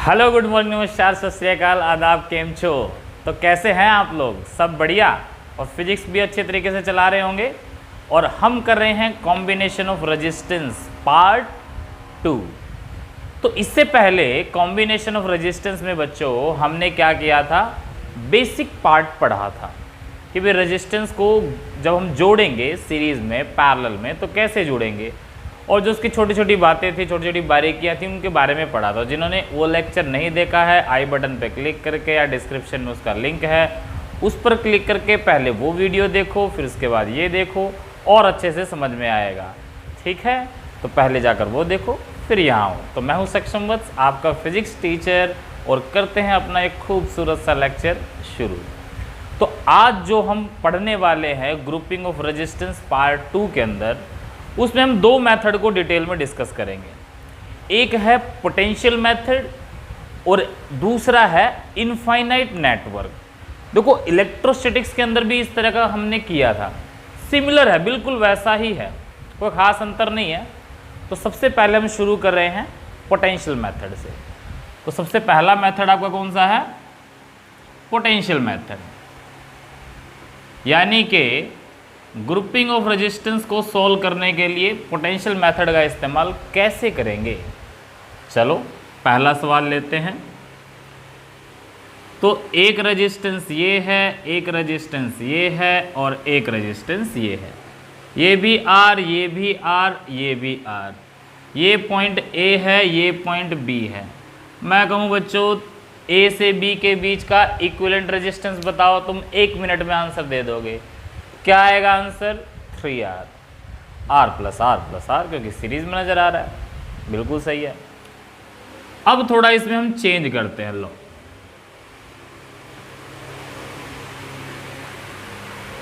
Hello, good morning, नमस्कार, सत श्री अकाल, आदाब, केम छो। तो कैसे हैं आप लोग? सब बढ़िया। और फिजिक्स भी अच्छे तरीके से चला रहे होंगे। और हम कर रहे हैं कॉम्बिनेशन ऑफ रेजिस्टेंस पार्ट 2। तो इससे पहले कॉम्बिनेशन ऑफ रेजिस्टेंस में बच्चों हमने क्या किया था, बेसिक पार्ट पढ़ा था कि भाई रेजिस्टेंस को जब हम जोड़ेंगे सीरीज़ में, पैरेलल में, तो कैसे जोड़ेंगे, और जो उसकी छोटी छोटी बातें थी, छोटी छोटी बारीकियाँ थी, उनके बारे में पढ़ा था। जिन्होंने वो लेक्चर नहीं देखा है, आई बटन पे क्लिक करके या डिस्क्रिप्शन में उसका लिंक है, उस पर क्लिक करके पहले वो वीडियो देखो, फिर उसके बाद ये देखो और अच्छे से समझ में आएगा। ठीक है, तो पहले जाकर वो देखो, फिर यहाँ आओ। तो मैं हूँ सक्षम वत्स, आपका फिजिक्स टीचर, और करते हैं अपना एक खूबसूरत सा लेक्चर शुरू। तो आज जो हम पढ़ने वाले हैं ग्रुपिंग ऑफ रेजिस्टेंस पार्ट 2 के अंदर, उसमें हम दो मेथड को डिटेल में डिस्कस करेंगे। एक है पोटेंशियल मेथड और दूसरा है इनफाइनाइट नेटवर्क। देखो, इलेक्ट्रोस्टैटिक्स के अंदर भी इस तरह का हमने किया था, सिमिलर है, बिल्कुल वैसा ही है, कोई ख़ास अंतर नहीं है। तो सबसे पहले हम शुरू कर रहे हैं पोटेंशियल मेथड से। तो सबसे पहला मेथड आपका कौन सा है? Potential method. यानी कि ग्रुपिंग ऑफ रेजिस्टेंस को सॉल्व करने के लिए पोटेंशियल मेथड का इस्तेमाल कैसे करेंगे। चलो पहला सवाल लेते हैं। तो एक रेजिस्टेंस ये है, एक रेजिस्टेंस ये है और एक रेजिस्टेंस ये है। ये भी आर, ये भी आर, ये भी आर। ये पॉइंट ए है, ये पॉइंट बी है। मैं कहूँ बच्चों, ए से बी के बीच का इक्विवेलेंट रेजिस्टेंस बताओ, तुम 1 मिनट में आंसर दे दोगे। क्या आएगा answer? 3R, R plus R plus R, क्योंकि सीरीज में नजर आ रहा है। बिल्कुल सही है। अब थोड़ा इसमें हम चेंज करते हैं। लो,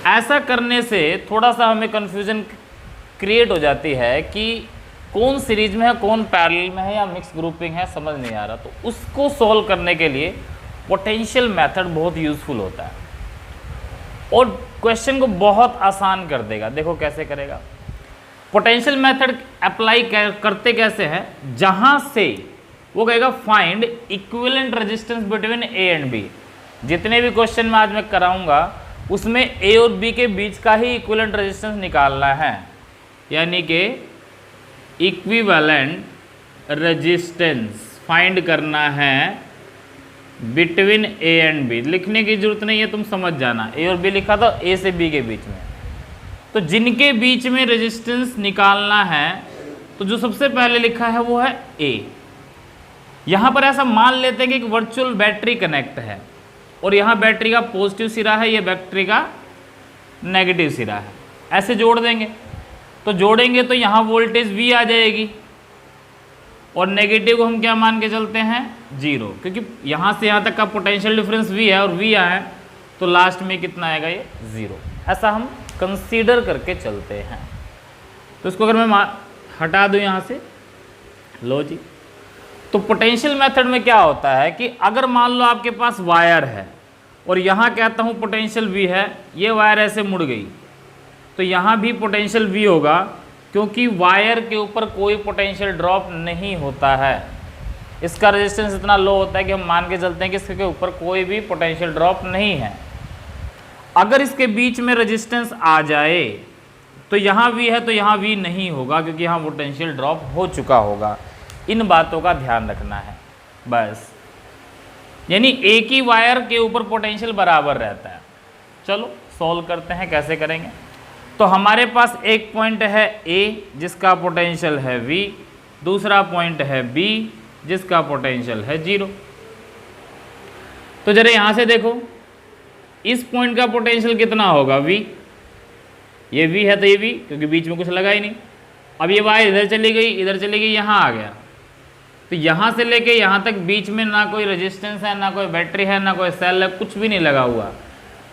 ऐसा करने से थोड़ा सा हमें कंफ्यूजन क्रिएट हो जाती है कि कौन सीरीज में है, कौन पैरेलल में है, या मिक्स ग्रुपिंग है, समझ नहीं आ रहा। तो उसको सॉल्व करने के लिए पोटेंशियल मेथड बहुत यूजफुल होता है और क्वेश्चन को बहुत आसान कर देगा। देखो कैसे करेगा। पोटेंशियल मेथड अप्लाई करते कैसे हैं, जहां से वो कहेगा find equivalent resistance between A and B. जितने भी क्वेश्चन मैं आज मैं कराऊंगा उसमें ए और बी के बीच का ही इक्विवेलेंट रेजिस्टेंस निकालना है। यानी कि इक्विवेलेंट रेजिस्टेंस फाइंड करना है बिटवीन ए एंड बी। लिखने की जरूरत नहीं है, तुम समझ जाना। ए और बी लिखा था, ए से बी के बीच में। तो जिनके बीच में रेजिस्टेंस निकालना है, तो जो सबसे पहले लिखा है वो है ए। यहाँ पर ऐसा मान लेते हैं कि एक वर्चुअल बैटरी कनेक्ट है और यहाँ बैटरी का पॉजिटिव सिरा है, ये बैटरी का नेगेटिव सिरा है। ऐसे जोड़ देंगे। तो जोड़ेंगे तो यहाँ वोल्टेज V आ जाएगी और नेगेटिव को हम क्या मान के चलते हैं? 0, क्योंकि यहाँ से यहाँ तक का पोटेंशियल डिफरेंस V है और V आया है, तो लास्ट में कितना आएगा? ये 0। ऐसा हम कंसीडर करके चलते हैं। तो इसको अगर मैं हटा दूँ यहाँ से, लो जी। तो पोटेंशियल मेथड में क्या होता है कि अगर मान लो आपके पास वायर है और यहाँ कहता हूँ पोटेंशियल V है, ये वायर ऐसे मुड़ गई, तो यहाँ भी पोटेंशियल V होगा, क्योंकि वायर के ऊपर कोई पोटेंशियल ड्रॉप नहीं होता है। इसका रेजिस्टेंस इतना लो होता है कि हम मान के चलते हैं कि इसके ऊपर कोई भी पोटेंशियल ड्रॉप नहीं है। अगर इसके बीच में रेजिस्टेंस आ जाए तो यहाँ V है, तो यहाँ V नहीं होगा, क्योंकि यहाँ पोटेंशियल ड्रॉप हो चुका होगा। इन बातों का ध्यान रखना है बस। यानी एक ही वायर के ऊपर पोटेंशियल बराबर रहता है। चलो सॉल्व करते हैं, कैसे करेंगे। तो हमारे पास एक पॉइंट है A जिसका पोटेंशियल है V, दूसरा पॉइंट है B जिसका पोटेंशियल है 0। तो जरा यहाँ से देखो, इस पॉइंट का पोटेंशियल कितना होगा? V। ये V है तो ये V, क्योंकि बीच में कुछ लगा ही नहीं। अब ये वायर इधर चली गई, इधर चली गई, यहाँ आ गया। तो यहाँ से लेके यहाँ तक बीच में ना कोई रेजिस्टेंस है, ना कोई बैटरी है, ना कोई सेल है, कुछ भी नहीं लगा हुआ।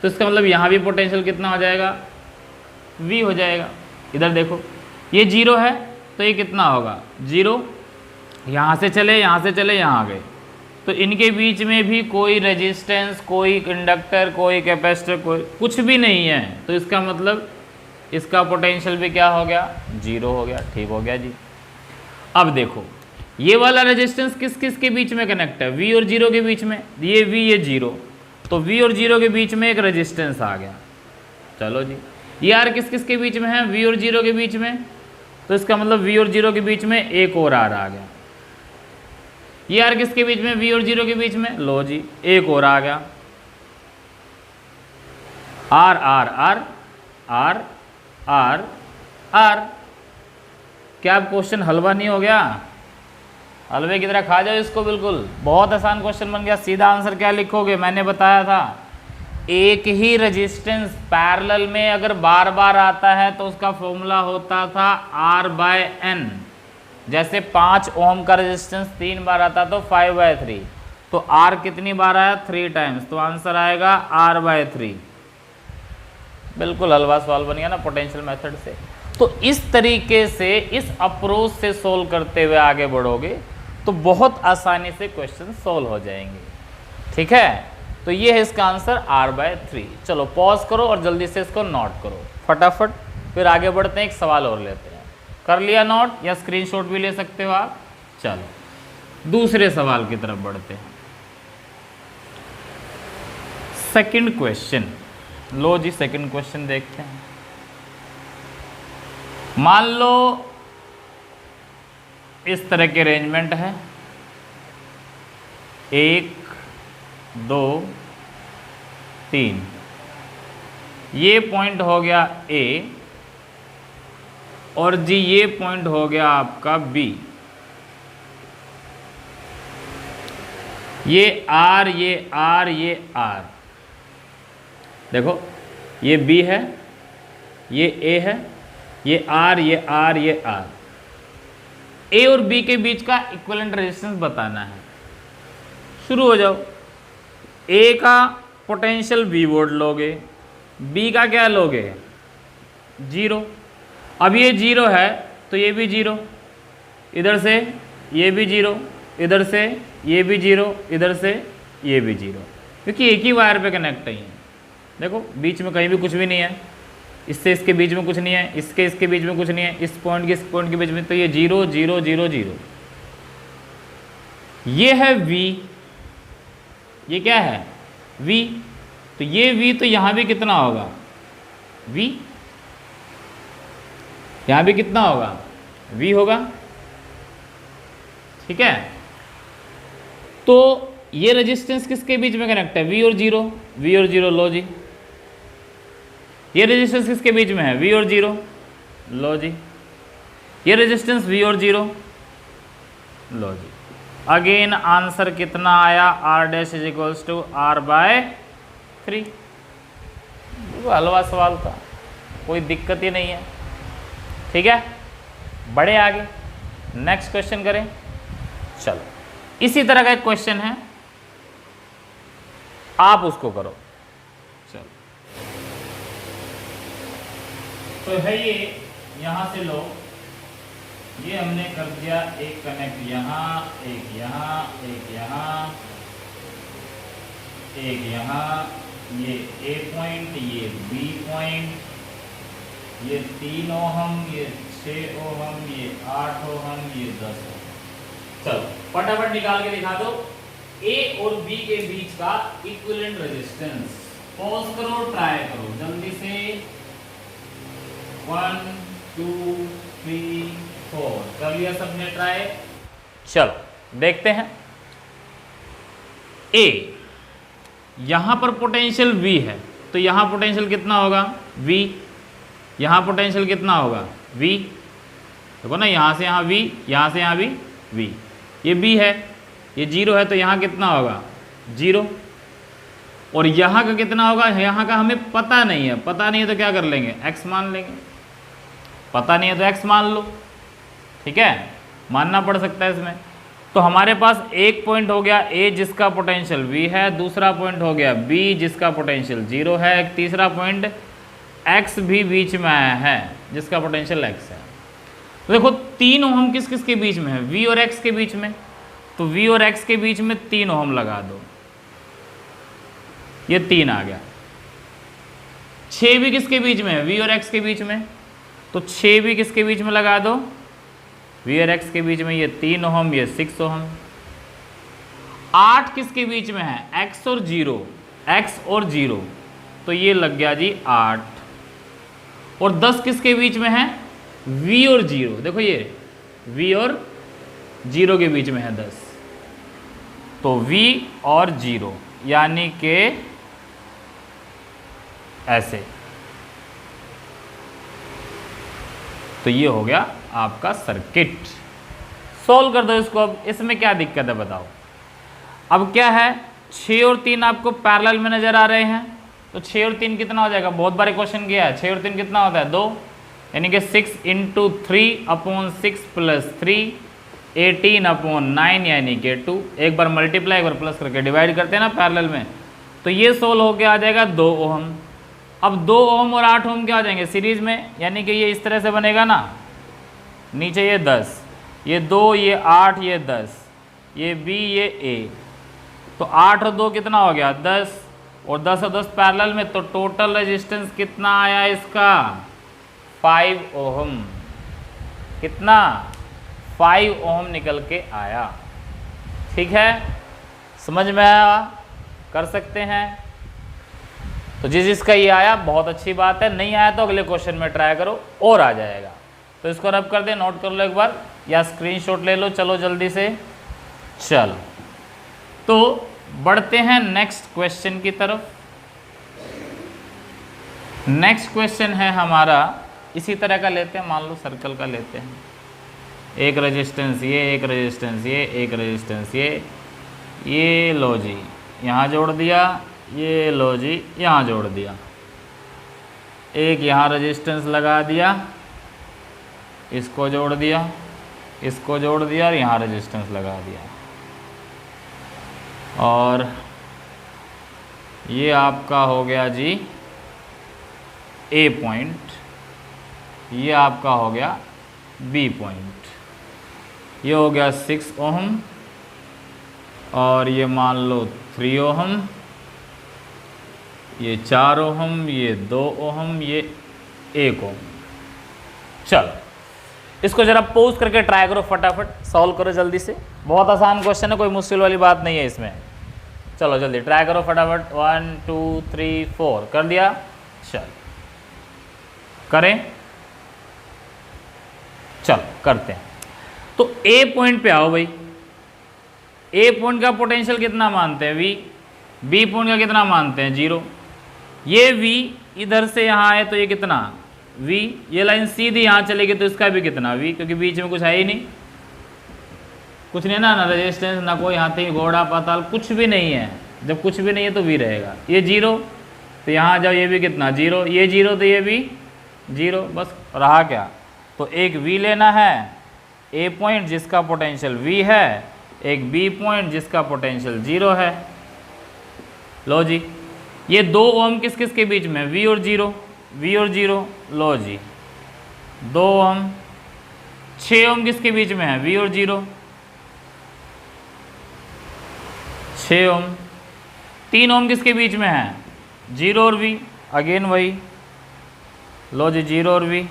तो इसका मतलब यहाँ भी पोटेंशियल कितना हो जाएगा? V हो जाएगा। इधर देखो, ये 0 है तो ये कितना होगा? 0। यहाँ से चले, यहाँ से चले, यहाँ आ गए, तो इनके बीच में भी कोई रेजिस्टेंस, कोई इंडक्टर, कोई कैपेसिटर, कोई कुछ भी नहीं है। तो इसका मतलब इसका पोटेंशियल भी क्या हो गया? 0 हो गया। ठीक हो गया जी। अब देखो, ये वाला रेजिस्टेंस किस किस के बीच में कनेक्ट है, V और 0 के बीच में, ये V ये 0, तो V और 0 के बीच में एक रेजिस्टेंस आ गया। चलो जी, ये R किस किस के बीच में है, V और 0 के बीच में, तो इसका मतलब V और 0 के बीच में एक और R आ गया। ये R किसके बीच में, V और 0 के बीच में, लो जी एक और आ गया। R R R R R R। क्या अब क्वेश्चन हलवा नहीं हो गया, हलवे की तरह खा जाओ इसको, बिल्कुल बहुत आसान क्वेश्चन बन गया। सीधा आंसर क्या लिखोगे, मैंने बताया था एक ही रेजिस्टेंस पैरेलल में अगर बार बार आता है तो उसका फॉर्मूला होता था R/N। जैसे 5 ओम का रेजिस्टेंस 3 बार आता तो 5/3, तो R कितनी बार आया, 3 टाइम्स, तो आंसर आएगा R/3। बिल्कुल हलवा सवाल बन गया ना पोटेंशियल मेथड से। तो इस तरीके से इस अप्रोच से सोल्व करते हुए आगे बढ़ोगे तो बहुत आसानी से क्वेश्चन सोल्व हो जाएंगे। ठीक है, तो ये है इसका आंसर R/3। चलो पॉज करो और जल्दी से इसको नोट करो फटाफट, फिर आगे बढ़ते हैं। एक सवाल और लेते हैं, कर लिया नोट या स्क्रीनशॉट भी ले सकते हो आप। चलो दूसरे सवाल की तरफ बढ़ते हैं। सेकंड क्वेश्चन, लो जी सेकंड क्वेश्चन देखते हैं। मान लो इस तरह के अरेंजमेंट है, 1 2 3, ये पॉइंट हो गया A और जी ये पॉइंट हो गया आपका B। ये R ये R ये R, देखो ये B है, ये A है, ये R ये R ये R। A और B के बीच का इक्विवेलेंट रेजिस्टेंस बताना है। शुरू हो जाओ। A का पोटेंशियल V वोल्ट लोगे, B का क्या लोगे 0। अब ये 0 है तो ये भी 0, इधर से ये भी 0, इधर से ये भी 0, इधर से ये भी 0, क्योंकि एक ही वायर पे कनेक्ट है। देखो बीच में कहीं भी कुछ भी नहीं है, इससे इसके बीच में कुछ नहीं है, इसके बीच में कुछ नहीं है, इस पॉइंट के बीच में, तो ये 0 0 0 0। ये है V, ये क्या है V, तो ये V तो यहाँ भी कितना होगा V, यहाँ भी कितना होगा V होगा। ठीक है, तो ये रेजिस्टेंस किसके बीच में कनेक्ट है, V और 0, V और 0 लो जी। ये रेजिस्टेंस किसके बीच में है, V और 0 लो जी। ये रेजिस्टेंस V और 0 लो जी। अगेन आंसर कितना आया, R' is equals to R/3। हलवा सवाल था, कोई दिक्कत ही नहीं है। ठीक है, बढ़े आगे, नेक्स्ट क्वेश्चन करें। चलो इसी तरह का एक क्वेश्चन है, आप उसको करो। चलो तो है ये, यहां से लो, ये हमने कर दिया एक कनेक्ट यहाँ, एक यहाँ, एक यहाँ, एक यहाँ, ये A पॉइंट, ये B पॉइंट, ये 3 ओहम, ये 6 ओहम, ये 8 ओहम, ये 10 ओहम। चलो फटाफट निकाल के दिखा दो A और B के बीच का इक्विवेलेंट रेजिस्टेंस। पॉज करो, ट्राई करो जल्दी से। 1 2 3 4, कर लिया सबने ट्राई। चलो देखते हैं। A, यहां पर पोटेंशियल V है, तो यहां पोटेंशियल कितना होगा V, यहां पोटेंशियल कितना होगा V। देखो ना, यहां से यहां V, यहां से यहां भी V। ये B है, ये 0 है, तो यहां कितना होगा 0। और यहां का कितना होगा, यहां का हमें पता नहीं है। पता नहीं है तो क्या कर लेंगे, x मान लेंगे। पता नहीं है तो x मान लो। ठीक है, मानना पड़ सकता है इसमें। तो हमारे पास एक पॉइंट हो गया A जिसका पोटेंशियल V है, दूसरा पॉइंट हो गया B जिसका पोटेंशियल 0 है, एक तीसरा पॉइंट X भी बीच में आया है जिसका पोटेंशियल X है। तो देखो 3 ओहम किस किस के बीच में है, V और X के बीच में। तो V और X के बीच में 3 ओहम लगा दो, ये 3 आ गया। 6 भी किसके बीच में है, V और X के बीच में। तो 6 भी किसके बीच में लगा दो, वी और एक्स के बीच में ये 3 ओहम, ये 6 ओहम। 8 किसके बीच में है? एक्स और 0, एक्स और 0, तो ये लग गया जी 8। और 10 किसके बीच में है? वी और 0, देखो ये वी और 0 के बीच में है 10, तो v और 0 यानी कि ऐसे। तो ये हो गया आपका सर्किट। सोल्व कर दो इसको। अब इसमें क्या दिक्कत है बताओ। अब क्या है, 6 और 3 आपको पैरेलल में नजर आ रहे हैं, तो 6 और 3 कितना हो जाएगा? बहुत बार क्वेश्चन किया है। 6 और 3 कितना होता है? 2, यानी कि 6 × 3/6 + 3 18/9 यानी कि 2। एक बार मल्टीप्लाई एक बार प्लस करके डिवाइड करते हैं ना पैरेलल में, तो ये सोल्व होके आ जाएगा 2 ओहम। अब 2 ओहम और 8 ओहम क्या हो जाएंगे? सीरीज में, यानी कि ये इस तरह से बनेगा ना, नीचे ये 10, ये 2, ये 8, ये 10, ये B, ये A, तो 8 और 2 कितना हो गया? 10, और 10 और 10 पैरेलल में, तो टोटल रेजिस्टेंस कितना आया इसका? 5 ओहम। कितना? 5 ओहम निकल के आया। ठीक है, समझ में आया? कर सकते हैं। तो जिसका ये आया बहुत अच्छी बात है, नहीं आया तो अगले क्वेश्चन में ट्राई करो और आ जाएगा। तो इसको रब कर दे, नोट कर लो एक बार या स्क्रीनशॉट ले लो। चलो जल्दी से, चल तो बढ़ते हैं नेक्स्ट क्वेश्चन की तरफ। नेक्स्ट क्वेश्चन है हमारा, इसी तरह का लेते हैं, मान लो सर्कल का लेते हैं। एक रेजिस्टेंस ये, एक रेजिस्टेंस ये, एक रेजिस्टेंस ये लो जी यहाँ जोड़ दिया, ये लो जी यहाँ जोड़ दिया, एक यहाँ रेजिस्टेंस लगा दिया, इसको जोड़ दिया, इसको जोड़ दिया और यहाँ रेजिस्टेंस लगा दिया। और ये आपका हो गया जी A पॉइंट, ये आपका हो गया B पॉइंट। ये हो गया 6 ओहम और ये मान लो 3 ओहम, ये 4 ओहम, ये 2 ओहम, ये 1 ओहम। चलो इसको जरा पॉज करके ट्राई करो, फटाफट सॉल्व करो जल्दी से। बहुत आसान क्वेश्चन है, कोई मुश्किल वाली बात नहीं है इसमें। चलो जल्दी ट्राई करो फटाफट। 1 2 3 4 कर दिया। चल करें, चल करते हैं। तो ए पॉइंट पे आओ भाई। ए पॉइंट का पोटेंशियल कितना मानते हैं? V। बी पॉइंट का कितना मानते हैं? 0। ये V इधर से यहाँ आए तो ये कितना? V। ये लाइन सीधी यहाँ चलेगी तो इसका भी कितना? V, क्योंकि बीच में कुछ है ही नहीं, कुछ नहीं ना रेजिस्टेंस, ना कोई हाथी घोड़ा पाताल, कुछ भी नहीं है। जब कुछ भी नहीं है तो V रहेगा। ये 0 तो यहाँ जाओ, ये भी कितना? 0। ये 0 तो ये भी 0, बस रहा क्या? तो एक V लेना है, A पॉइंट जिसका पोटेंशियल V है, एक B पॉइंट जिसका पोटेंशियल 0 है। लो जी, ये 2 ओम किस किस के बीच में? V और 0, V और 0। लो जी 2 ओम। 6 ओम किसके बीच में है? V और 0, 6 ओम। 3 ओम किसके बीच में है? 0 और V, अगेन वही। लो जी 0 और V।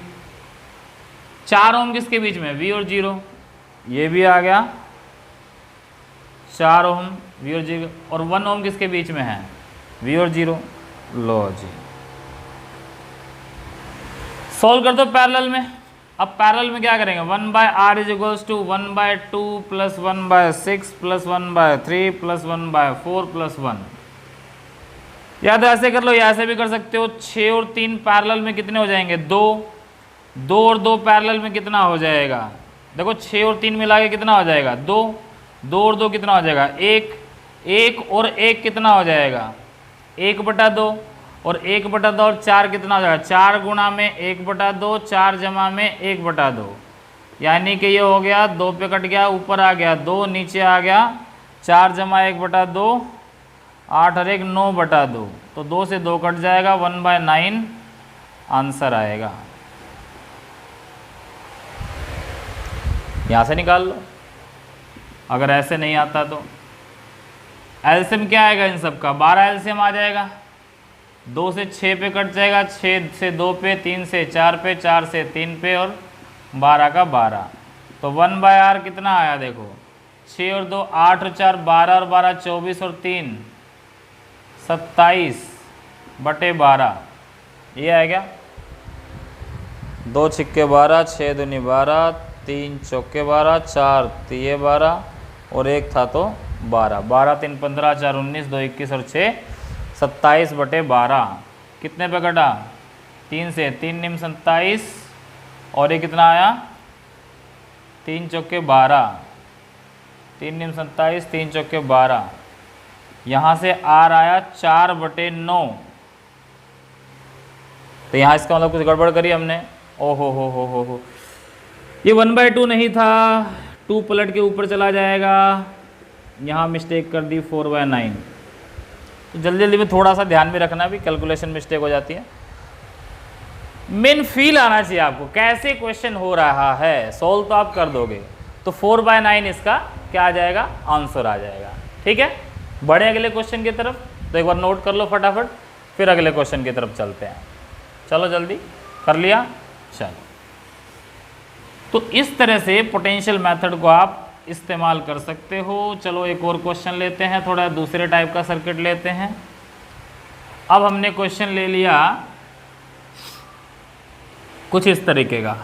4 ओम किसके बीच में? V और 0, ये भी आ गया 4 ओम, V और 0। और 1 ओम किसके बीच में है? V और 0। लो जी सॉल्व कर दो पैरेलल में। अब पैरेलल में क्या करेंगे? 1/r = 1/2 + 1/6 + 1/3 + 1/4 + 1। या तो ऐसे कर लो या ऐसे भी कर सकते हो। 6 और 3 पैरेलल में कितने हो जाएंगे? 2। 2 और 2 पैरेलल में कितना हो जाएगा? देखो 6 और 3 मिला के कितना हो जाएगा? 2। 2 और 2 कितना हो जाएगा? 1। 1 और 1 कितना हो जाएगा? 1/2। और 1/2 और 4 कितना हो जाएगा? 4 गुणा में 1/2, 4 जमा में 1/2, यानी कि ये हो गया 2 पे कट गया, ऊपर आ गया 2, नीचे आ गया 4 जमा 1/2, 8 और 1 9/2। तो 2 से 2 कट जाएगा, 1/9 आंसर आएगा। यहाँ से निकाल लो अगर ऐसे नहीं आता तो। एलसीएम क्या आएगा इन सब का? 12 एलसीएम आ जाएगा। 2 से 6 पे कट जाएगा, 6 से 2 पे, 3 से 4 पे, 4 से 3 पे और 12 का 12। तो 1/r कितना आया देखो, 6 और 2 8 और 4 12 और 12 24 और 3 27/12, ये आएगा। 2 छिक्के 12, 6 दूनी 12, 3 चौके 12, 4 तिये 12 और 1 था तो 12, 12 3 15, 4 19, 2 21 और 6 27/12। कितने पे कटा, 3 से, 3 निम 27 और ये कितना आया, 3 चौके 12, 3 निम 27, 3 चौके 12। यहाँ से आर आया 4/9, तो यहाँ इसका मतलब कुछ गड़बड़ करी हमने। ओहो हो, ये 1/2 नहीं था, 2 पलट के ऊपर चला जाएगा, यहाँ मिस्टेक कर दी 4/9। तो जल्दी जल्दी में थोड़ा सा ध्यान में रखना, भी कैलकुलेशन मिस्टेक हो जाती है। मेन फील आना चाहिए आपको, कैसे क्वेश्चन हो रहा है, सोल्व तो आप कर दोगे। तो 4/9 इसका क्या आ जाएगा, आंसर आ जाएगा। ठीक है, बढ़े अगले क्वेश्चन की तरफ। तो एक बार नोट कर लो फटाफट, फिर अगले क्वेश्चन की तरफ चलते हैं। चलो जल्दी, कर लिया, चलो। तो इस तरह से पोटेंशियल मेथड को आप इस्तेमाल कर सकते हो। चलो एक और क्वेश्चन लेते हैं, थोड़ा दूसरे टाइप का सर्किट लेते हैं। अब हमने क्वेश्चन ले लिया कुछ इस तरीके का।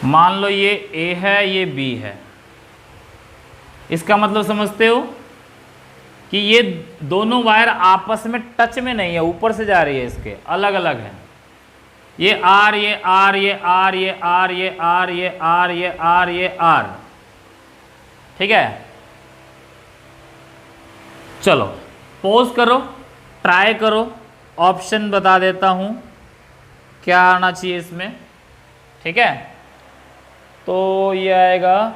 मान लो ये A है, ये B है। इसका मतलब समझते हो कि ये दोनों वायर आपस में टच में नहीं है, ऊपर से जा रही है, इसके अलग अलग है। ये R, ये R, ये R, ये R, ये R, ये R, ये R, ये R। ठीक है, चलो पॉज करो, ट्राई करो, ऑप्शन बता देता हूं क्या आना चाहिए इसमें। ठीक है, तो ये आएगा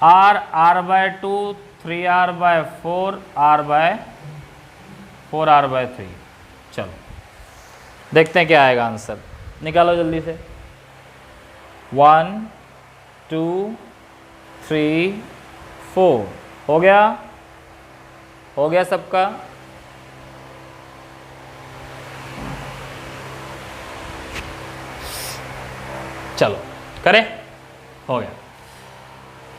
R/2, 3R/4, R/4, R/3। चलो देखते हैं क्या आएगा आंसर, निकालो जल्दी से। 1 2 3 4 हो गया, हो गया सबका। चलो करें, हो गया।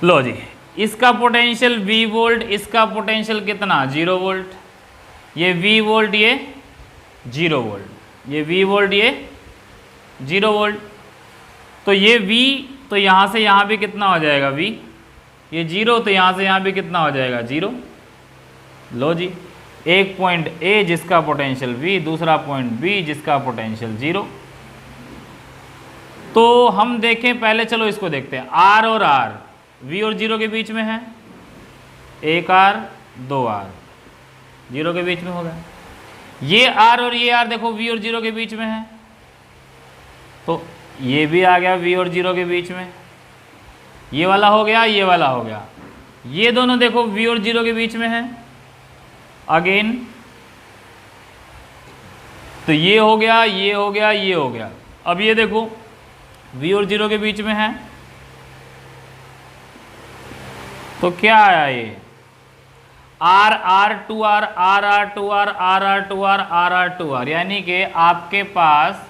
लो जी, इसका पोटेंशियल V वोल्ट, इसका पोटेंशियल कितना 0 वोल्ट। ये V वोल्ट, ये 0 वोल्ट, ये V वोल्ट, ये 0 वोल्ट। तो ये V, तो यहाँ से यहाँ भी कितना हो जाएगा V, ये 0, तो यहाँ से यहाँ भी कितना हो जाएगा 0। लो जी, एक पॉइंट A जिसका पोटेंशियल V, दूसरा पॉइंट B जिसका पोटेंशियल 0। तो हम देखें पहले, चलो इसको देखते हैं। R और R V और 0 के बीच में है, 1R 2R 0 के बीच में होगा। ये R और ये R देखो V और 0 के बीच में है, तो ये भी आ गया V और 0 के बीच में। ये वाला हो गया, ये वाला हो गया। ये दोनों देखो V और 0 के बीच में है अगेन, तो ये हो गया, ये हो गया, ये हो गया। अब ये देखो V और 0 के बीच में है, तो क्या आया ये R/2R, R/2R, R/2R, R/2R, यानी कि आपके पास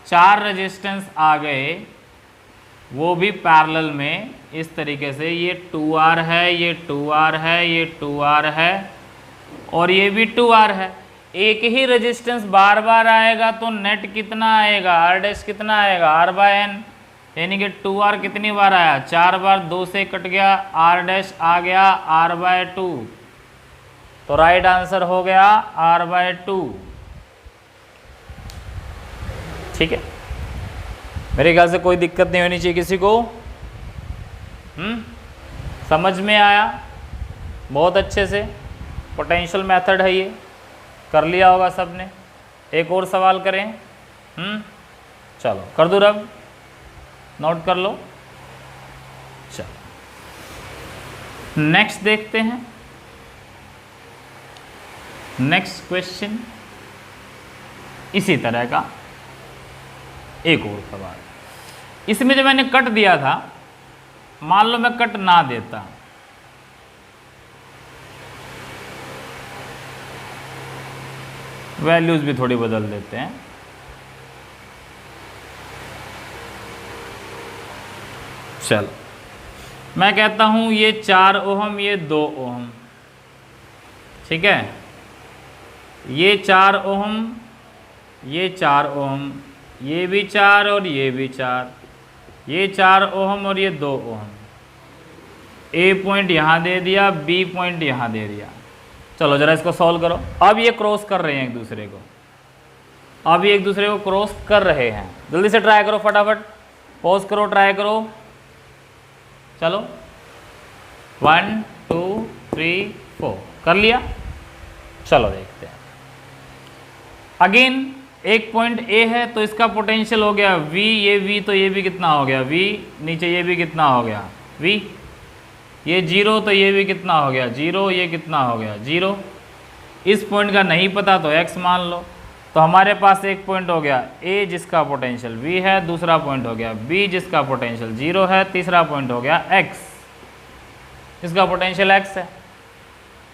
4 रेजिस्टेंस आ गए, वो भी पैरेलल में इस तरीके से। ये 2R है, ये 2R है, ये 2R है और ये भी 2R है। एक ही रेजिस्टेंस बार बार आएगा तो नेट कितना आएगा, R' कितना आएगा, R/N, यानी कि 2R कितनी बार आया, 4 बार, 2 से कट गया, R' आ गया R/2। तो राइट आंसर हो गया R/2। ठीक है, मेरे ख्याल से कोई दिक्कत नहीं होनी चाहिए किसी को। समझ में आया बहुत अच्छे से। पोटेंशियल मेथड है ये, कर लिया होगा सबने। एक और सवाल करें। चलो कर दो, रब नोट कर लो। चलो नेक्स्ट देखते हैं। नेक्स्ट क्वेश्चन इसी तरह का एक और सवाल। इसमें जो मैंने कट दिया था, मान लो मैं कट ना देता, वैल्यूज भी थोड़ी बदल देते हैं। चलो मैं कहता हूं ये 4 ओहम, ये 2 ओहम, ठीक है, ये 4 ओहम, ये 4 ओहम, ये भी 4 और ये भी 4, ये 4 ओहम और ये 2 ओहम। ए पॉइंट यहाँ दे दिया, बी पॉइंट यहाँ दे दिया। चलो जरा इसको सॉल्व करो। अब ये क्रॉस कर रहे हैं एक दूसरे को, अब ये एक दूसरे को क्रॉस कर रहे हैं। जल्दी से ट्राई करो, फटाफट पॉज करो, ट्राई करो। चलो 1 2 3 4 कर लिया। चलो देखते हैं। अगेन एक पॉइंट ए है तो इसका पोटेंशियल हो गया V, ये V तो ये भी कितना हो गया V, नीचे ये भी कितना हो गया V, ये 0 तो ये भी कितना हो गया 0, ये कितना हो गया 0। इस पॉइंट का नहीं पता तो x मान लो। तो हमारे पास एक पॉइंट हो गया A जिसका पोटेंशियल V है, दूसरा पॉइंट हो गया B जिसका पोटेंशियल 0 है, तीसरा पॉइंट हो गया x जिसका पोटेंशियल x है।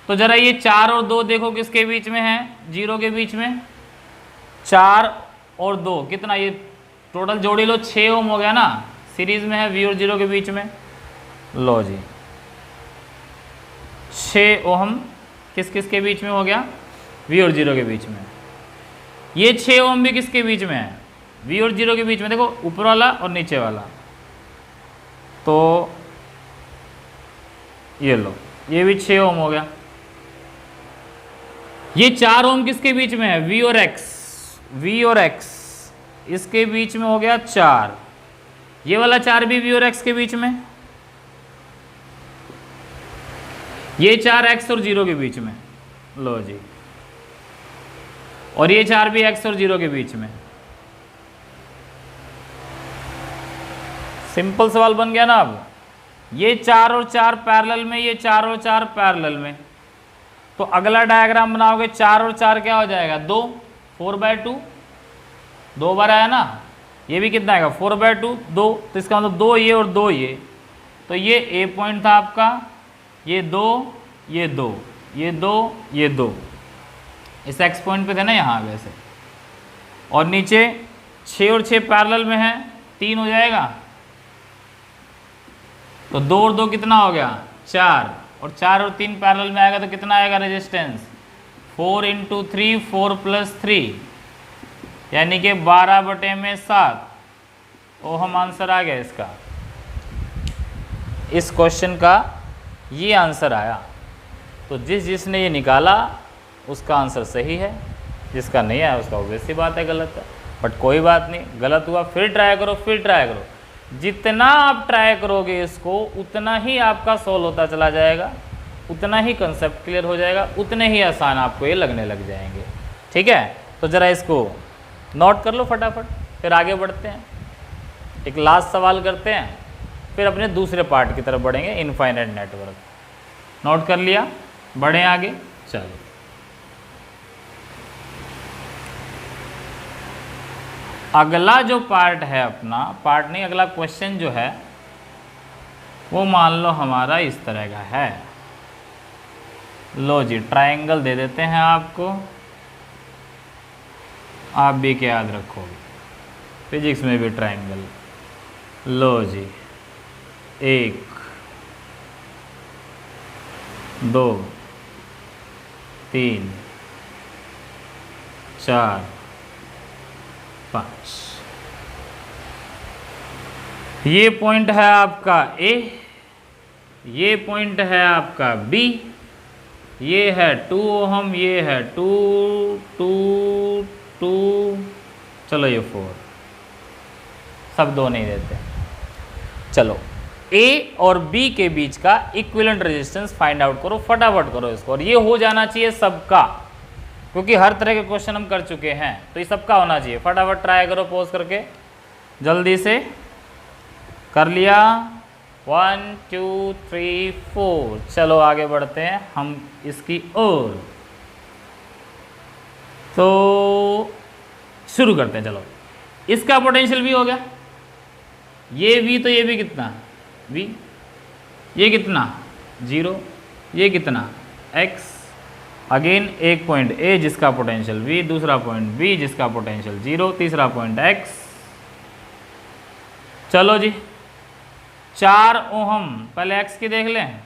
तो जरा ये 4 और 2 देखो किसके बीच में है, 0 के बीच में। 4 और 2 कितना, ये टोटल जोड़ी लो 6 ओम हो गया ना, सीरीज में है V और 0 के बीच में। लो जी 6 ओम किस किस के बीच में हो गया, V और 0 के बीच में। ये 6 ओम भी किसके बीच में है, V और 0 के बीच में। देखो ऊपर वाला और नीचे वाला, तो ये लो ये भी 6 ओम हो गया। ये 4 ओम किसके बीच में है, V और X, V और X इसके बीच में हो गया 4। ये वाला 4 भी V और X के बीच में, ये 4 X और 0 के बीच में। लो जी, और ये 4 भी X और 0 के बीच में। सिंपल सवाल बन गया ना। अब ये 4 और 4 पैरेलल में, ये 4 और 4 पैरेलल में, तो अगला डायग्राम बनाओगे 4 और 4 क्या हो जाएगा 2, 4/2, 2 बार आया ना। ये भी कितना आएगा 4/2, 2, तो इसका मतलब 2 ये और 2 ये। तो ये ए पॉइंट था आपका, ये 2, ये 2, ये 2, ये 2, इस एक्स पॉइंट पे थे ना यहाँ वैसे। और नीचे 6 और 6 पैरेलल में है, 3 हो जाएगा। तो 2 और 2 कितना हो गया 4, और 4 और 3 पैरेलल में आएगा तो कितना आएगा रेजिस्टेंस 4 × 3, 4 + 3, यानी कि 12/7 ओहम आंसर आ गया इसका। इस क्वेश्चन का ये आंसर आया। तो जिसने ये निकाला उसका आंसर सही है, जिसका नहीं आया उसका ऑब्वियस सी बात है गलत है। बट कोई बात नहीं, गलत हुआ फिर ट्राई करो, फिर ट्राई करो। जितना आप ट्राई करोगे इसको उतना ही आपका सॉल्व होता चला जाएगा, उतना ही कंसेप्ट क्लियर हो जाएगा, उतने ही आसान आपको ये लगने लग जाएंगे। ठीक है, तो ज़रा इसको नोट कर लो फटाफट, फिर आगे बढ़ते हैं। एक लास्ट सवाल करते हैं, फिर अपने दूसरे पार्ट की तरफ बढ़ेंगे, इनफाइनाइट नेटवर्क। नोट कर लिया, बढ़ें आगे। चलो अगला जो पार्ट है अपना, पार्ट नहीं अगला क्वेश्चन जो है वो मान लो हमारा इस तरह का है। लो जी ट्रायंगल दे देते हैं आपको, आप भी क्या याद रखोगे, फिजिक्स में भी ट्रायंगल। लो जी 1 2 3 4 5। ये पॉइंट है आपका A, ये पॉइंट है आपका B, ये है 2 ओहम, ये है 2 2 2, चलो ये 4, सब 2 नहीं देते। चलो A और B के बीच का इक्विवेलेंट रेजिस्टेंस फाइंड आउट करो, फटाफट करो इसको। और ये हो जाना चाहिए सबका, क्योंकि हर तरह के क्वेश्चन हम कर चुके हैं, तो ये सबका होना चाहिए। फटाफट ट्राई करो पॉज करके, जल्दी से कर लिया। 1 2 3 4, चलो आगे बढ़ते हैं हम इसकी ओर। तो शुरू करते हैं। चलो इसका पोटेंशियल भी हो गया, ये V तो ये भी कितना V, ये कितना 0, ये कितना x, अगेन एक पॉइंट A जिसका पोटेंशियल V, दूसरा पॉइंट B जिसका पोटेंशियल 0, तीसरा पॉइंट x। चलो जी 4 ओहम, पहले x की देख लें।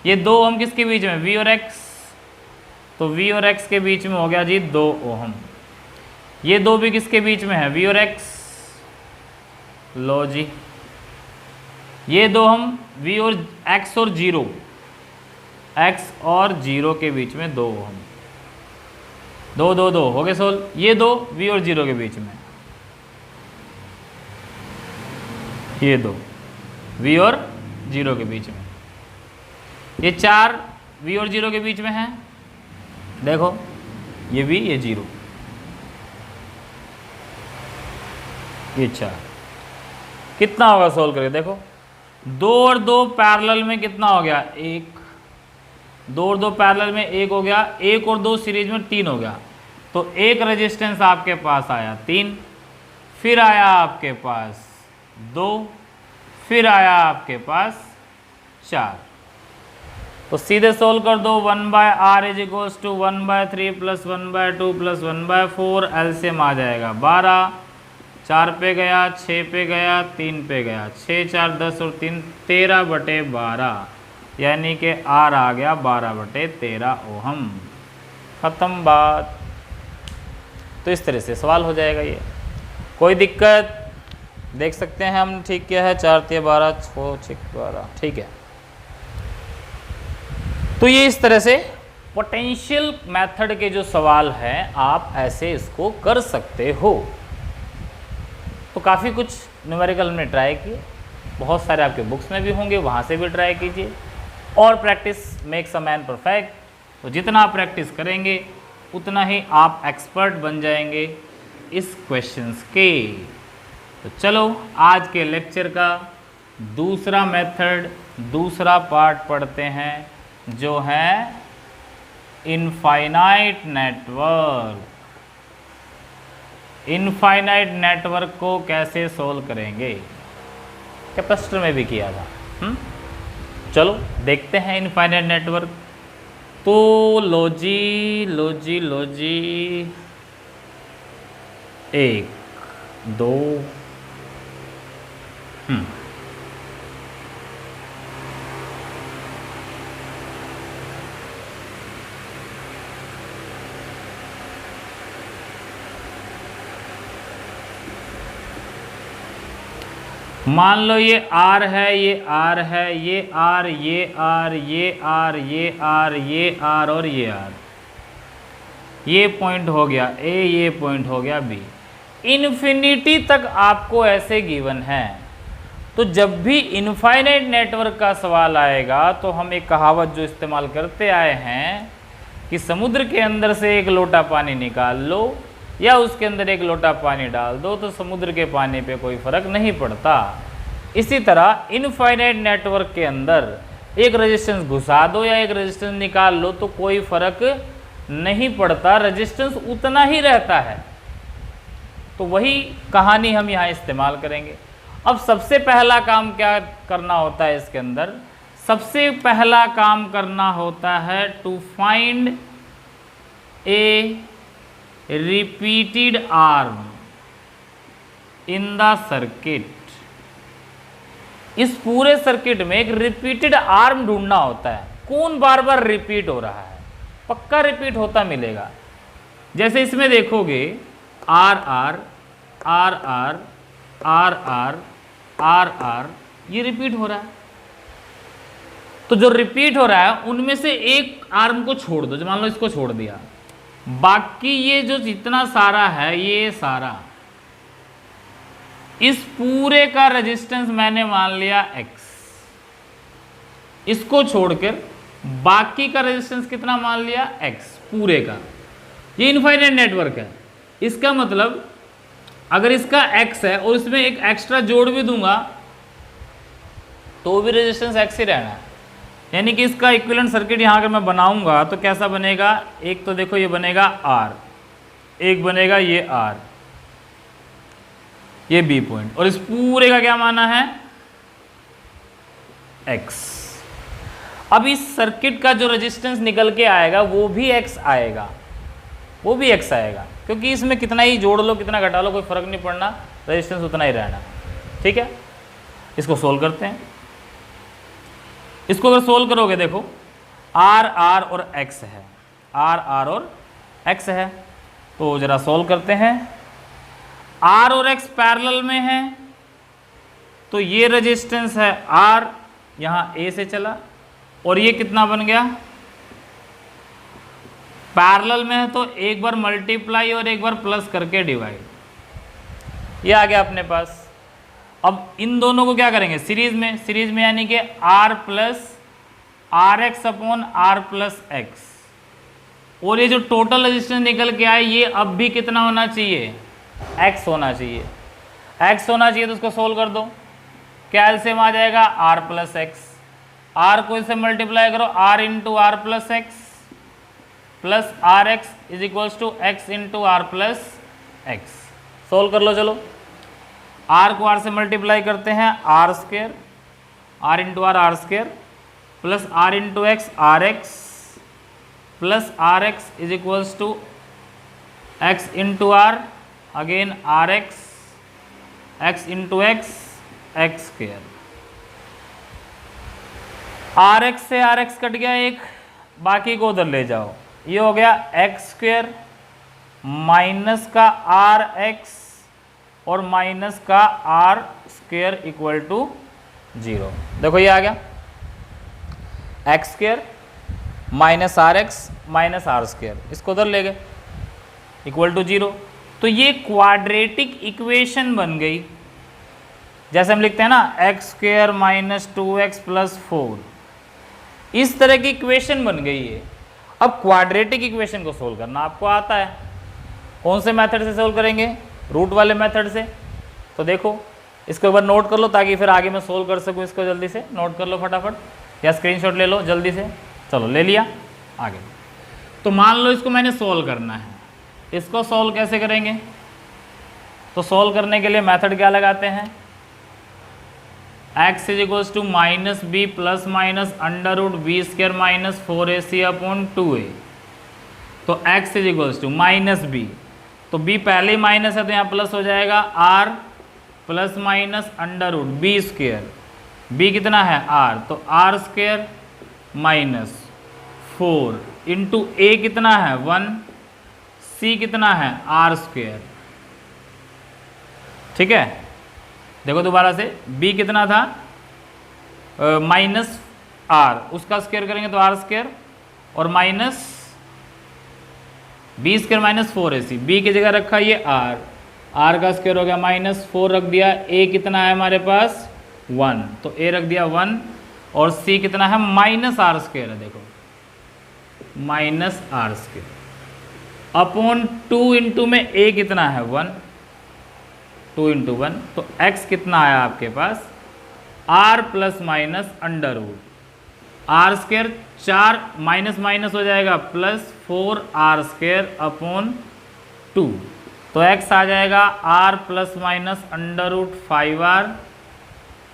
ये 2 ओहम किसके बीच में, V और x, तो V और x के बीच में हो गया जी 2 ओहम। ये 2 भी किसके बीच में है, V और x, लो जी ये 2 हम V और x और 0, x और 0 के बीच में 2 ओहम, 2 2 2 हो गए सोल्व। ये 2 V और 0 के बीच में, ये 2 V और 0 के बीच में, ये 4 V और 0 के बीच में है, देखो ये V ये 0, ये 4, कितना होगा सोल्व करके देखो। 2 और 2 पैरेलल में कितना हो गया 1, 2 और 2 पैरेलल में 1 हो गया, 1 और 2 सीरीज में 3 हो गया, तो एक रेजिस्टेंस आपके पास आया 3, फिर आया आपके पास 2, फिर आया आपके पास 4। तो सीधे सोल्व कर दो, 1/r is equals to 1/3 plus 1/2 plus 1/4, LCM आ जाएगा 12, 4 पे गया, 6 पे गया, 3 पे गया, 6 4 10 और 3 13/12, यानी कि R आ गया 12/13 ओहम। ख़त्म बात। तो इस तरह से सवाल हो जाएगा ये, कोई दिक्कत देख सकते हैं हम, ठीक किया है 4 3 12 6 6 12, ठीक है। तो ये इस तरह से पोटेंशियल मेथड के जो सवाल हैं आप ऐसे इसको कर सकते हो। तो काफ़ी कुछ न्यूमेरिकल में ट्राई किए, बहुत सारे आपके बुक्स में भी होंगे, वहाँ से भी ट्राई कीजिए। और practice makes a man perfect, तो जितना आप प्रैक्टिस करेंगे उतना ही आप एक्सपर्ट बन जाएंगे इस क्वेश्चंस के। तो चलो आज के लेक्चर का दूसरा मेथड, दूसरा पार्ट पढ़ते हैं, जो है इनफाइनाइट नेटवर्क। इनफाइनाइट नेटवर्क को कैसे सोल्व करेंगे, कैपेसिटर में भी किया था। चलो देखते हैं इनफाइनाइट नेटवर्क। तो लोजी 1 2 मान लो ये R है, ये R है, ये R, ये R, ये R, ये R, ये R और ये R, ये पॉइंट हो गया A, ये पॉइंट हो गया B। इन्फिनिटी तक आपको ऐसे गिवन है। तो जब भी इनफाइनाइट नेटवर्क का सवाल आएगा तो हम एक कहावत जो इस्तेमाल करते आए हैं कि समुद्र के अंदर से एक लोटा पानी निकाल लो या उसके अंदर एक लोटा पानी डाल दो तो समुद्र के पानी पे कोई फर्क नहीं पड़ता। इसी तरह इनफाइनाइट नेटवर्क के अंदर एक रेजिस्टेंस घुसा दो या एक रेजिस्टेंस निकाल लो तो कोई फर्क नहीं पड़ता, रेजिस्टेंस उतना ही रहता है। तो वही कहानी हम यहाँ इस्तेमाल करेंगे। अब सबसे पहला काम क्या करना होता है इसके अंदर, सबसे पहला काम करना होता है to find a repeated arm in the circuit. इस पूरे सर्किट में एक रिपीटेड आर्म ढूंढना होता है, कौन बार बार रिपीट हो रहा है, पक्का रिपीट होता मिलेगा। जैसे इसमें देखोगे r r r r r r r r, ये रिपीट हो रहा है। तो जो रिपीट हो रहा है उनमें से एक आर्म को छोड़ दो, जो मान लो इसको छोड़ दिया, बाकी ये जो जितना सारा है ये सारा, इस पूरे का रेजिस्टेंस मैंने मान लिया x, इसको छोड़कर बाकी का रेजिस्टेंस कितना मान लिया x पूरे का। ये इनफाइनाइट नेटवर्क है। इसका मतलब अगर इसका x है और इसमें एक एक्स्ट्रा जोड़ भी दूंगा तो भी रेजिस्टेंस x ही रहना है। यानी कि इसका इक्विवेलेंट सर्किट यहाँ अगर मैं बनाऊंगा तो कैसा बनेगा, एक तो देखो ये बनेगा R, एक बनेगा ये R, ये बी पॉइंट, और इस पूरे का क्या माना है, x। अब इस सर्किट का जो रेजिस्टेंस निकल के आएगा वो भी x आएगा, वो भी x आएगा, क्योंकि इसमें कितना ही जोड़ लो कितना घटा लो कोई फर्क नहीं पड़ना, रेजिस्टेंस उतना ही रहना। ठीक है, इसको सोल्व करते हैं। इसको अगर सोल्व करोगे देखो R और X है, R और X है, तो जरा सोल्व करते हैं। R और X पैरेलल में है, तो ये रेजिस्टेंस है R, यहाँ A से चला, और ये कितना बन गया, पैरेलल में है तो एक बार मल्टीप्लाई और एक बार प्लस करके डिवाइड, ये आ गया अपने पास। अब इन दोनों को क्या करेंगे, सीरीज में यानी कि R plus r x upon r plus x, और ये जो टोटल रेजिस्टेंस निकल के आए ये अब भी कितना होना चाहिए, x होना चाहिए। x होना चाहिए तो उसको सोल्व कर दो, क्या एलसीएम आ जाएगा, r प्लस एक्स, r को इससे मल्टीप्लाई करो, r into r plus x plus r x is equals to x into r plus x. Solve कर लो, चलो r को r से मल्टीप्लाई करते हैं, r square, r into r square plus r into x r x plus r x is equals to x into r again r x into x x square. R x से r x cut गया एक, बाकी को उधर ले जाओ, ये हो गया एक्स स्क्वेयर माइनस का आर एक्स और माइनस का आर स्क्वेयर इक्वल टू 0। देखो ये आ गया x square minus r x minus r square, इसको उधर ले गए इक्वल टू 0। तो ये क्वाड्रेटिक इक्वेशन बन गई, जैसे हम लिखते हैं ना x square minus 2x plus 4, इस तरह की इक्वेशन बन गई है। अब क्वाड्रेटिक इक्वेशन को सोल्व करना आपको आता है, कौन से मेथड से सोल्व करेंगे, रूट वाले मेथड से। तो देखो इसको एक बार नोट कर लो ताकि फिर आगे मैं सोल्व कर सकूँ इसको, जल्दी से नोट कर लो फटाफट, या स्क्रीनशॉट ले लो जल्दी से। चलो ले लिया, आगे। तो मान लो इसको मैंने सोल्व करना है, इसको सोल्व कैसे करेंगे, तो सोल्व करने के लिए मेथड क्या लगाते हैं, x is equals to minus b plus minus under root b square minus 4ac upon 2a। तो x is equals to minus b, तो b पहले ही माइनस है तो यहाँ प्लस हो जाएगा, r plus minus under root b square, b कितना है r, तो r square minus 4 into a कितना है 1, c कितना है r स्क्वायर। ठीक है, देखो दोबारा से b कितना था माइनस r, उसका स्क्वायर करेंगे तो r स्क्वायर और minus b square minus 4ac, b की जगह रखा ये r का स्क्वायर हो गया माइनस 4 रख दिया, a कितना है हमारे पास 1, तो a रख दिया 1 और c कितना है माइनस r स्क्वायर है, देखो minus r square upon 2 into में a कितना है 1, 2 इंटू 1, तो x कितना आया आपके पास r plus minus under root r square, 4 minus minus हो जाएगा प्लस 4r स्क्वायर अपॉन 2, तो x आ जाएगा r plus minus under root 5r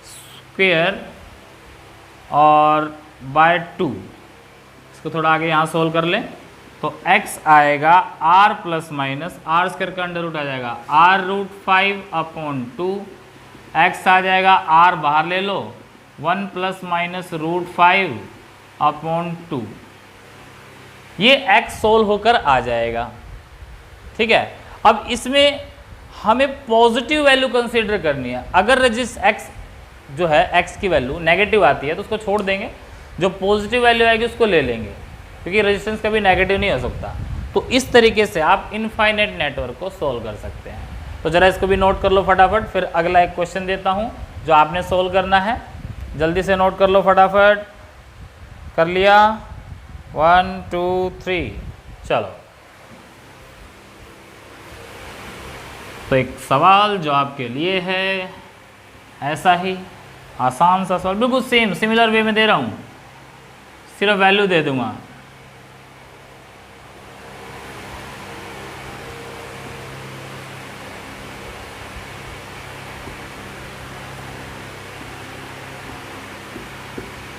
square और बाय 2। इसको थोड़ा आगे यहाँ सोल्व कर लें तो x आएगा r plus minus r square का अंडर रूट आ जाएगा r रूट 5 अपॉन 2, x आ जाएगा r बाहर ले लो 1 प्लस माइनस रूट 5 अपॉन 2, ये x सोल्व होकर आ जाएगा। ठीक है, अब इसमें हमें पॉजिटिव वैल्यू कंसीडर करनी है। अगर रजिस्ट x जो है x की वैल्यू नेगेटिव आती है तो उसको छोड़ देंगे, जो पॉजिटिव वैल्यू आएगी उसको ले लेंगे, क्योंकि रेजिस्टेंस कभी नेगेटिव नहीं हो सकता। तो इस तरीके से आप इनफाइनाइट नेटवर्क को सोल्व कर सकते हैं। तो ज़रा इसको भी नोट कर लो फटाफट, फिर अगला एक क्वेश्चन देता हूँ जो आपने सोल्व करना है, जल्दी से नोट कर लो फटाफट। कर लिया, 1 2 3, चलो। तो एक सवाल जो आपके लिए है ऐसा ही आसान सा सवाल, बिल्कुल सेम सिमिलर वे में दे रहा हूँ, सिर्फ वैल्यू दे दूंगा।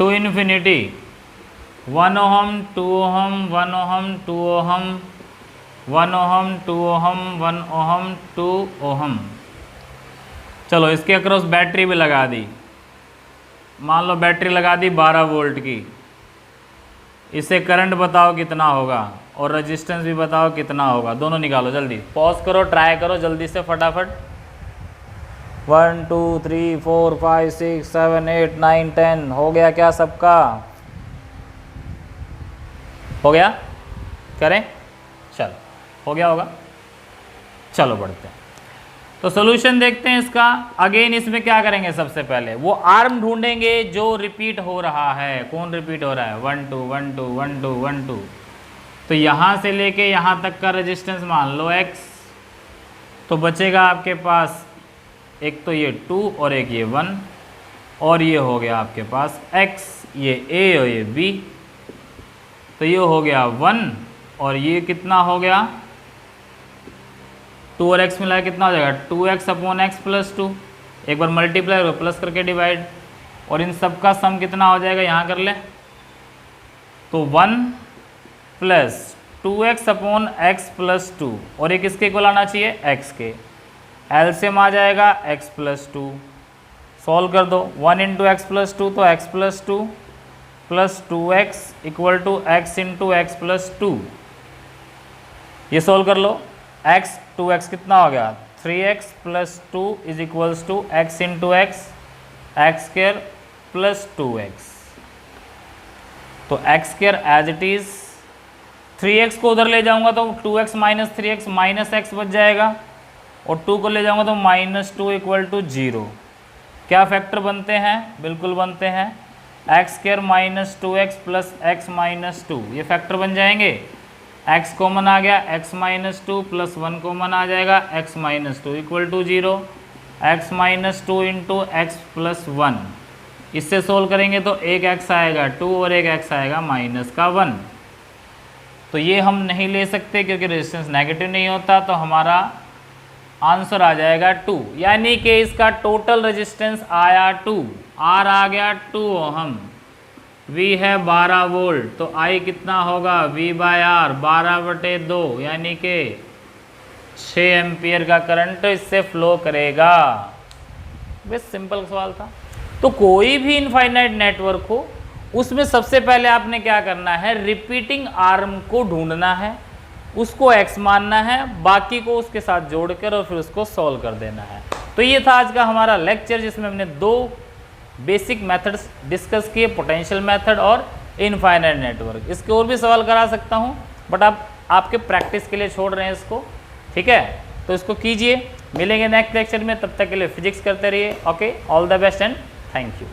To infinity 1 ohm 2 ohm 1 ohm 2 ohm 1 ohm 2 ohm 1 ohm 2 ohm. चलो इसके अक्रॉस बैटरी भी लगा दी, मान लो बैटरी लगा दी 12 वोल्ट की। इसे करंट बताओ कितना होगा और रेजिस्टेंस भी बताओ कितना होगा, दोनों निकालो जल्दी। पॉज करो, ट्राई करो जल्दी से फटाफट। 1 2 3 4 5 6 7 8 9 10 हो गया क्या सबका? हो गया? करें? चलो हो गया होगा। चलो बढ़ते हैं, तो सोल्यूशन देखते हैं इसका। अगेन इसमें क्या करेंगे, सबसे पहले वो आर्म ढूंढेंगे जो रिपीट हो रहा है। कौन रिपीट हो रहा है? 1 2 1 2 1 2 1 2। तो यहाँ से लेके यहाँ तक का रेजिस्टेंस मान लो x, तो बचेगा आपके पास एक तो ये 2 और एक ये 1, और ये हो गया आपके पास x, ये a और ये b, तो ये हो गया 1 और ये कितना हो गया 2 और x मिलाया कितना हो जाएगा 2x अपॉन एक्स प्लस 2। एक बार मल्टीप्लाई और प्लस करके डिवाइड, और इन सब का सम कितना हो जाएगा यहाँ कर ले, तो 1 plus 2x upon x plus 2, और एक इसके इक्वल आना चाहिए x के, एलसीएम आ जाएगा x प्लस 2। सॉल्व कर दो, 1 इंटू एक्स प्लस 2 तो x plus 2 plus 2x equal to x into x plus 2। ये सॉल्व कर लो, x 2x कितना हो गया 3x प्लस 2 is equals to x into x square plus 2x। तो x square as it is, 3x को उधर ले जाऊंगा तो 2x minus 3x minus x बच जाएगा, और 2 को ले जाऊंगा तो माइनस 2 इक्वल टू 0। क्या फैक्टर बनते हैं? बिल्कुल बनते हैं, x square minus 2x plus x minus 2, ये फैक्टर बन जाएंगे। x कॉमन आ गया, x माइनस 2 प्लस 1 कॉमन आ जाएगा, x minus 2 equal to 0, x minus 2 into x plus 1। इससे सोल्व करेंगे तो एक x आएगा 2 और एक x आएगा माइनस का 1। तो ये हम नहीं ले सकते क्योंकि रेजिस्टेंस नेगेटिव नहीं होता, तो हमारा आंसर आ जाएगा 2, यानी कि इसका टोटल रेजिस्टेंस आया 2, R आ गया 2 ओहम, V है 12 वोल्ट, तो I कितना होगा V बाय R 12/2, यानी कि 6 एम्पियर का करंट इससे फ्लो करेगा। बस सिंपल सवाल था। तो कोई भी इनफाइनाइट नेटवर्क हो, उसमें सबसे पहले आपने क्या करना है, रिपीटिंग आर्म को ढूंढना है, उसको x मानना है, बाकी को उसके साथ जोड़कर और फिर उसको सॉल्व कर देना है। तो ये था आज का हमारा लेक्चर, जिसमें हमने 2 बेसिक मेथड्स डिस्कस किए, पोटेंशियल मेथड और इनफाइनाइट नेटवर्क। इसके और भी सवाल करा सकता हूँ, बट आप आपके प्रैक्टिस के लिए छोड़ रहे हैं इसको, ठीक है? तो इसको कीजिए, मिलेंगे नेक्स्ट लेक्चर में, तब तक के लिए फिजिक्स करते रहिए। Okay, all the best and thank you.